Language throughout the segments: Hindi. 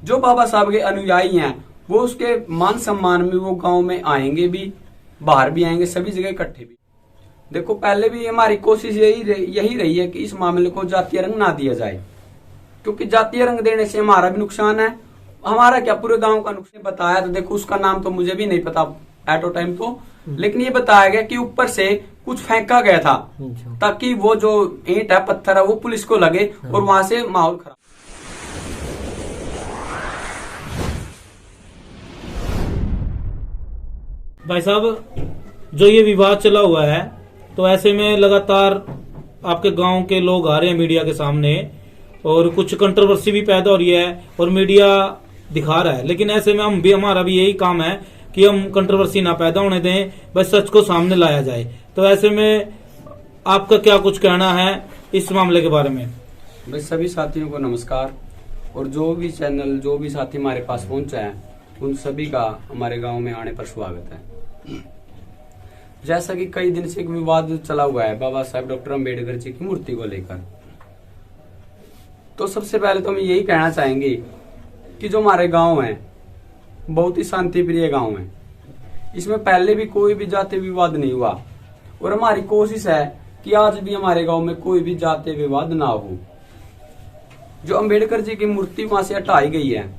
जो बाबा साहब के अनुयायी हैं वो उसके मान सम्मान में वो गांव में आएंगे भी, बाहर भी आएंगे, सभी जगह इकट्ठे भी। देखो पहले भी हमारी कोशिश यही रही है कि इस मामले को जातीय रंग ना दिया जाए, क्योंकि जातीय रंग देने से हमारा भी नुकसान है, हमारा क्या पूरे गांव का नुकसान बताया। तो देखो उसका नाम तो मुझे भी नहीं पता एट ओ टाइम तो, लेकिन ये बताया गया कि ऊपर से कुछ फेंका गया था ताकि वो जो ईंट है पत्थर है वो पुलिस को लगे और वहां से माहौल खराब। भाई साहब जो ये विवाद चला हुआ है, तो ऐसे में लगातार आपके गांव के लोग आ रहे हैं मीडिया के सामने और कुछ कंट्रोवर्सी भी पैदा हो रही है और मीडिया दिखा रहा है, लेकिन ऐसे में हमारा भी यही काम है कि हम कंट्रोवर्सी ना पैदा होने दें, बस सच को सामने लाया जाए। तो ऐसे में आपका क्या कुछ कहना है इस मामले के बारे में? भाई सभी साथियों को नमस्कार, और जो भी चैनल जो भी साथी हमारे पास पहुंचा है उन सभी का हमारे गांव में आने पर स्वागत है। जैसा कि कई दिन से एक विवाद चला हुआ है बाबा साहब डॉक्टर अम्बेडकर जी की मूर्ति को लेकर, तो सबसे पहले तो हम यही कहना चाहेंगे कि जो हमारे गांव है बहुत ही शांति प्रिय गांव है, इसमें पहले भी कोई भी जातीय विवाद नहीं हुआ और हमारी कोशिश है कि आज भी हमारे गांव में कोई भी जातीय विवाद ना हो। जो अम्बेडकर जी की मूर्ति वहां से हटाई गई है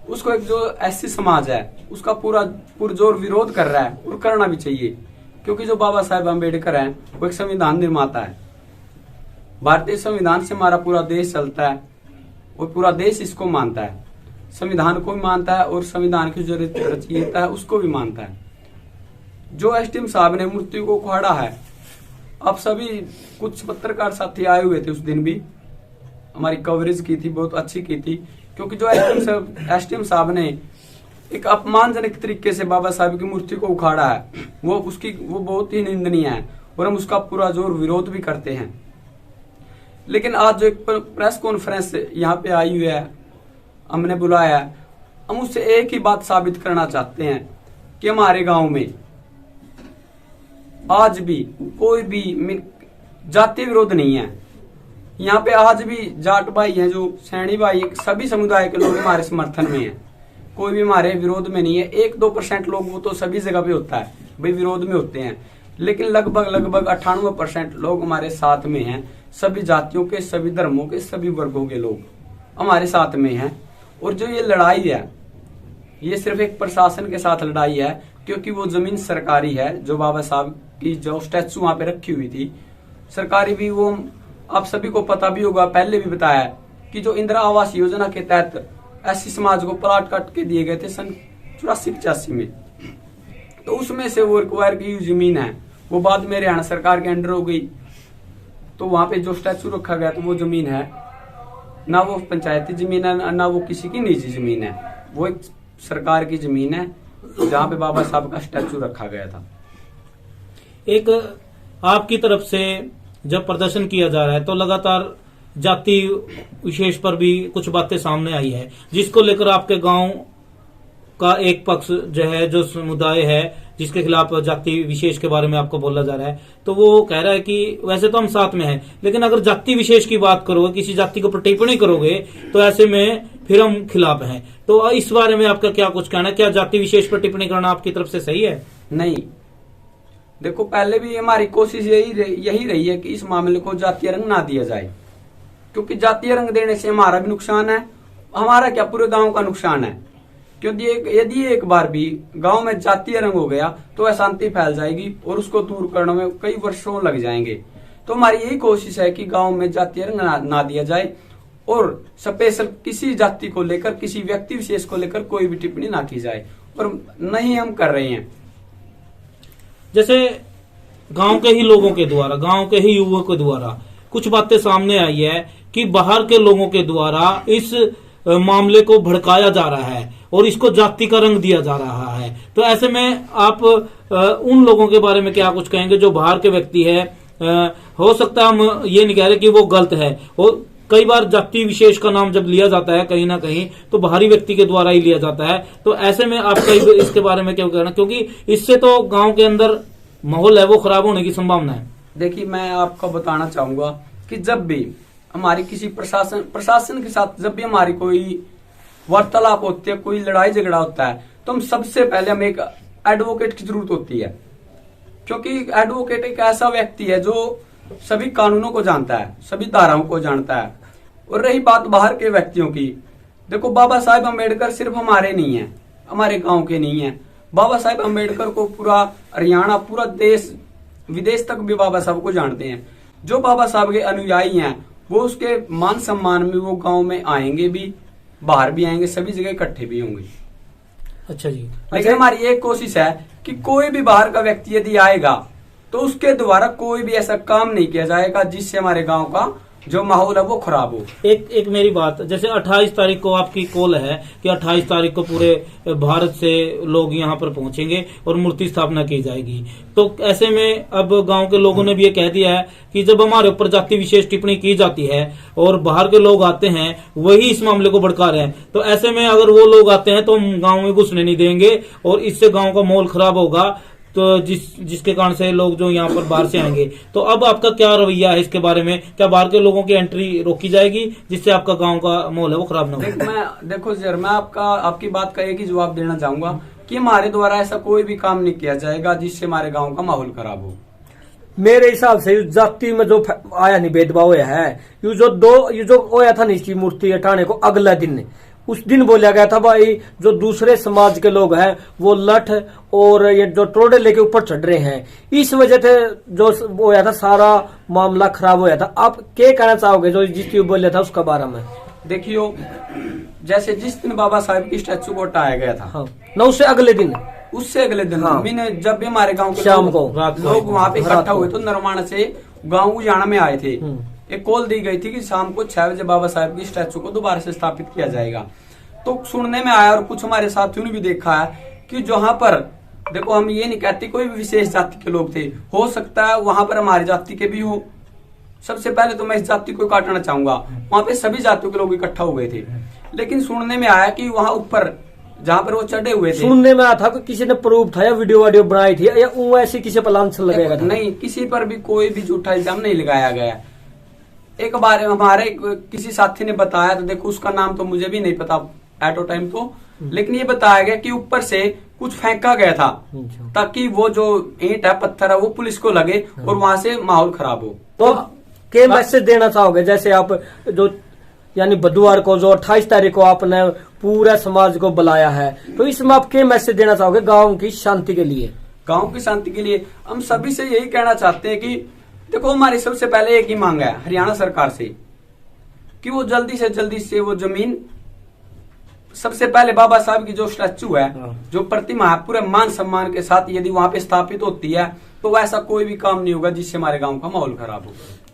उसको एक जो एससी समाज है उसका पूरा पुरजोर विरोध कर रहा है और करना भी चाहिए, क्योंकि जो बाबा साहेब अम्बेडकर हैं वो एक संविधान निर्माता है। भारतीय संविधान से हमारा पूरा देश चलता है और पूरा देश इसको मानता है, संविधान को भी मानता है और संविधान की जो रचयिता है उसको भी मानता है। जो एसडीएम साहब ने मूर्ति को उखाड़ा है, अब सभी कुछ पत्रकार साथी आए हुए थे उस दिन भी, हमारी कवरेज की थी, बहुत अच्छी की थी, क्योंकि जो एसडीएम साहब ने एक अपमानजनक तरीके से बाबा साहब की मूर्ति को उखाड़ा है वो बहुत ही निंदनीय है और हम उसका पूरा जोर विरोध भी करते हैं। लेकिन आज जो एक प्रेस कॉन्फ्रेंस यहाँ पे आई हुई है, हमने बुलाया है, हम उससे एक ही बात साबित करना चाहते हैं कि हमारे गांव में आज भी कोई भी जातीय विरोध नहीं है। यहाँ पे आज भी जाट भाई हैं, जो सैनी भाई, सभी समुदाय के लोग हमारे समर्थन में हैं, कोई भी हमारे विरोध में नहीं है। 1-2% लोग वो तो सभी जगह पे होता है भाई, विरोध में होते हैं, लेकिन लगभग 98% लोग हमारे साथ में हैं। सभी जातियों के, सभी धर्मों के, सभी वर्गों के लोग हमारे साथ में हैं। और जो ये लड़ाई है ये सिर्फ एक प्रशासन के साथ लड़ाई है, क्योंकि वो जमीन सरकारी है। जो बाबा साहब की जो स्टैचू वहां पे रखी हुई थी सरकारी भी, वो आप सभी को पता भी होगा, पहले भी बताया कि जो इंदिरा आवास योजना के तहत एससी समाज को प्लाट काट के दिए गए थे सन 84-85 में, तो उसमें से वो रिक्वायर की जमीन है वो बाद में हरियाणा सरकार के अंडर हो गई। तो वहां पे जो स्टैचू रखा गया तो वो जमीन है ना वो पंचायती जमीन है ना वो किसी की निजी जमीन है, वो एक सरकार की जमीन है जहाँ पे बाबा साहब का स्टैचू रखा गया था। एक आपकी तरफ से जब प्रदर्शन किया जा रहा है तो लगातार जाति विशेष पर भी कुछ बातें सामने आई है, जिसको लेकर आपके गांव का एक पक्ष जो है, जो समुदाय है जिसके खिलाफ जाति विशेष के बारे में आपको बोला जा रहा है, तो वो कह रहा है कि वैसे तो हम साथ में हैं, लेकिन अगर जाति विशेष की बात करोगे, किसी जाति को टिप्पणी करोगे तो ऐसे में फिर हम खिलाफ हैं। तो इस बारे में आपका क्या कुछ कहना है? क्या जाति विशेष पर टिप्पणी करना आपकी तरफ से सही है? नहीं, देखो पहले भी हमारी कोशिश यही रही है कि इस मामले को जातीय रंग ना दिया जाए, क्योंकि जातीय रंग देने से हमारा भी नुकसान है, हमारा क्या पूरे गांव का नुकसान है। क्योंकि यदि एक बार भी गांव में जातीय रंग हो गया तो अशांति फैल जाएगी और उसको दूर करने में कई वर्षों लग जाएंगे। तो हमारी यही कोशिश है कि गांव में जातीय रंग ना दिया जाए और स्पेशल किसी जाति को लेकर, किसी व्यक्ति विशेष को लेकर कोई भी टिप्पणी ना की जाए, और नहीं हम कर रहे हैं। जैसे गांव के ही लोगों के द्वारा, गांव के ही युवकों के द्वारा कुछ बातें सामने आई है कि बाहर के लोगों के द्वारा इस मामले को भड़काया जा रहा है और इसको जाति का रंग दिया जा रहा है। तो ऐसे में आप उन लोगों के बारे में क्या कुछ कहेंगे जो बाहर के व्यक्ति है? हो सकता है हम ये नहीं कह रहे कि वो गलत है, और कई बार जाति विशेष का नाम जब लिया जाता है कहीं ना कहीं तो बाहरी व्यक्ति के द्वारा ही लिया जाता है। तो ऐसे में आपका इसके बारे में क्या कहना, क्योंकि इससे तो गांव के अंदर माहौल है वो खराब होने की संभावना है। देखिए, मैं आपको बताना चाहूंगा कि जब भी हमारी किसी प्रशासन के साथ जब भी हमारी कोई वार्तालाप होती है, कोई लड़ाई झगड़ा होता है, तो हम सबसे पहले हमें एक एडवोकेट की जरूरत होती है, क्योंकि एडवोकेट एक ऐसा व्यक्ति है जो सभी कानूनों को जानता है, सभी धाराओं को जानता है। और रही बात बाहर के व्यक्तियों की, देखो बाबा साहेब अम्बेडकर सिर्फ हमारे नहीं है, हमारे गांव के नहीं है। बाबा साहेब अम्बेडकर को पूरा हरियाणा, पूरा देश विदेश तक भी बाबा साहब को जानते हैं। जो बाबा साहब के अनुयायी हैं वो उसके मान सम्मान में वो गांव में आएंगे भी, बाहर भी आएंगे, सभी जगह इकट्ठे भी होंगे। अच्छा जी। लेकिन हमारी एक कोशिश है कि कोई भी बाहर का व्यक्ति यदि आएगा तो उसके द्वारा कोई भी ऐसा काम नहीं किया जाएगा जिससे हमारे गांव का जो माहौल है वो खराब हो। एक मेरी बात, जैसे 28 तारीख को आपकी कॉल है कि 28 तारीख को पूरे भारत से लोग यहाँ पर पहुंचेंगे और मूर्ति स्थापना की जाएगी, तो ऐसे में अब गांव के लोगों ने भी ये कह दिया है कि जब हमारे ऊपर जाति विशेष टिप्पणी की जाती है और बाहर के लोग आते हैं वही इस मामले को भड़का रहे हैं, तो ऐसे में अगर वो लोग आते हैं तो हम गाँव में घुसने नहीं देंगे और इससे गाँव का माहौल खराब होगा, तो जिसके कारण से लोग जो यहाँ पर बाहर से आएंगे। तो अब आपका क्या रवैया है इसके बारे में? क्या बाहर के लोगों की एंट्री रोकी जाएगी जिससे आपका गांव का माहौल है वो खराब ना हो? देखो सर, मैं आपकी बात का एक ही जवाब देना चाहूंगा कि हमारे द्वारा ऐसा कोई भी काम नहीं किया जाएगा जिससे हमारे गांव का माहौल खराब हो। मेरे हिसाब से जाति में जो आया नहीं भेदभाव है, ये जो होया था नहीं इसकी मूर्ति हटाने को अगला दिन, उस दिन बोला गया था भाई जो दूसरे समाज के लोग हैं वो लठ और ये जो टोड़े लेके ऊपर चढ़ रहे हैं, इस वजह से जो होया था सारा मामला खराब होया था। आप क्या कहना चाहोगे जो जिस बोला था उसका बारे में? देखियो, जैसे जिस दिन बाबा साहब की स्टैचू को हटाया गया था, हाँ, न उससे अगले दिन हाँ। मैंने जब भी हमारे गाँव के शाम को लोग वहाँ पे इकट्ठा हुए तो नरवाना से गाँव उजाना में आए थे, एक कॉल दी गई थी कि शाम को 6 बजे बाबा साहब की स्टैचू को दोबारा से स्थापित किया जाएगा। तो सुनने में आया और कुछ हमारे साथियों ने भी देखा है कि जहाँ पर, देखो हम ये नहीं कहते कोई भी विशेष जाति के लोग थे, हो सकता है वहां पर हमारी जाति के भी हो। सबसे पहले तो मैं इस जाति को काटना चाहूंगा, वहां पे सभी जातियों के लोग इकट्ठा हो गए थे, लेकिन सुनने में आया कि वहां ऊपर जहाँ पर वो चढ़े हुए थे, सुनने में आया था कि किसी ने प्रूफ था या वीडियो बनाई थी या ऐसी किसी पर लांछन लगाया था? नहीं, किसी पर भी कोई भी झूठा इल्जाम नहीं लगाया गया। एक बार हमारे किसी साथी ने बताया, तो देखो उसका नाम तो मुझे भी नहीं पता एट टाइम तो, लेकिन ये बताया गया कि ऊपर से कुछ फेंका गया था ताकि वो जो ईंट है, पत्थर है, वो पुलिस को लगे और वहां से माहौल खराब हो। तो क्या मैसेज देना चाहोगे? जैसे आप जो यानी बुधवार को जो 28 तारीख को आपने पूरा समाज को बुलाया है, तो इसमें आप क्या मैसेज देना चाहोगे गाँव की शांति के लिए? गाँव की शांति के लिए हम सभी से यही कहना चाहते हैं कि देखो, हमारी सबसे पहले एक ही मांग है हरियाणा सरकार से कि वो जल्दी से वो जमीन, सबसे पहले बाबा साहब की जो स्टैचू है, जो प्रतिमा है, पूरे मान सम्मान के साथ यदि वहां पे स्थापित होती है तो वैसा कोई भी काम नहीं होगा जिससे हमारे गांव का माहौल खराब होगा।